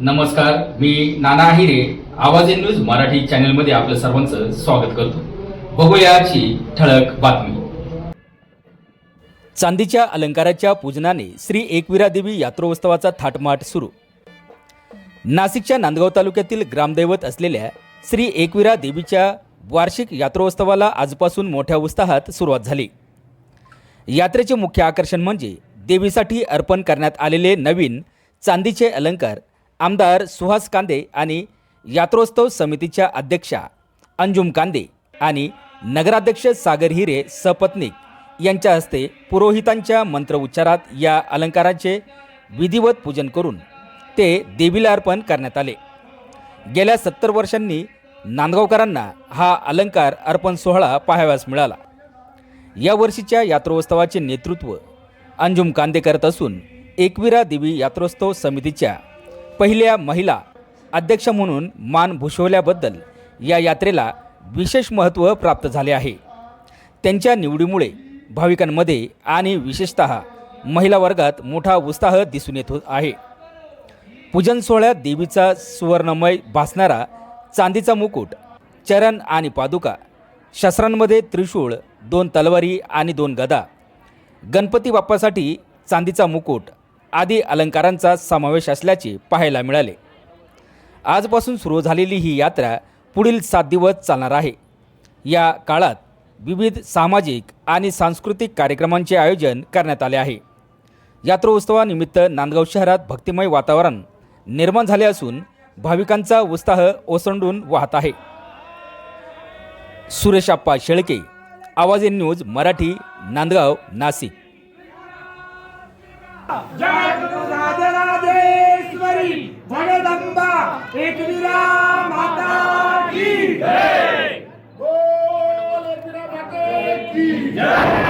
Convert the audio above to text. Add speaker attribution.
Speaker 1: नमस्कार, मी नाना आहिरे. आवाज in news Marathi चॅनलमध्ये आपलं सर्वांचं स्वागत करतो. बघूया आजची ठळक बातमी. चांदीच्या अलंकाराच्या पूजनाने श्री एकविरा देवी यात्रोत्सवाचा थाटमाट सुरू. नाशिकच्या नांदगाव तालुक्यातील ग्रामदैवत असलेल्या श्री एकविरा देवीच्या वार्षिक यात्रोत्सवाला आजपासून मोठ्या उत्साहात सुरुवात झाली. यात्रेचे मुख्य आकर्षण म्हणजे देवीसाठी अर्पण करण्यात आलेले नवीन चांदीचे अलंकार. आमदार सुहास कांदे आणि यात्रोत्सव समितीच्या अध्यक्षा अंजुम कांदे आणि नगराध्यक्ष सागर हिरे सपत्नीक यांच्या हस्ते पुरोहितांच्या मंत्रोच्चारात या अलंकाराचे विधिवत पूजन करून ते देवीला अर्पण करण्यात आले. गेल्या 70 वर्षांनी नांदगावकरांना हा अलंकार अर्पण सोहळा पाहावयास मिळाला. या वर्षीच्या यात्रोत्सवाचे नेतृत्व अंजुम कांदे करत असून एकविरा देवी यात्रोत्सव समितीच्या पहिल्या महिला अध्यक्ष म्हणून मान भूषवल्याबद्दल या यात्रेला विशेष महत्त्व प्राप्त झाले आहे. त्यांच्या निवडीमुळे भाविकांमध्ये आणि विशेषतः महिला वर्गात मोठा उत्साह दिसून येत आहे. पूजन सोहळ्यात देवीचा सुवर्णमय भासणारा चांदीचा मुकुट, चरण आणि पादुका, शस्त्रांमध्ये त्रिशूळ, 2 तलवारी आणि 2 गदा, गणपती बाप्पासाठी चांदीचा मुकुट आदी अलंकारांचा समावेश असल्याचे पाहायला मिळाले. आजपासून सुरू झालेली ही यात्रा पुढील 7 दिवस चालणार आहे. या काळात विविध सामाजिक आणि सांस्कृतिक कार्यक्रमांचे आयोजन करण्यात आले आहे. यात्रोत्सवानिमित्त नांदगाव शहरात भक्तिमय वातावरण निर्माण झाले असून भाविकांचा उत्साह ओसंडून वाहत आहे. सुरेशप्पा शेळके, आवाज इन न्यूज मराठी, नांदगाव, नाशिक.
Speaker 2: जय राधेश्वरी जगदंबा एकविरा माता की जय. बोल एकविरा माता की जय.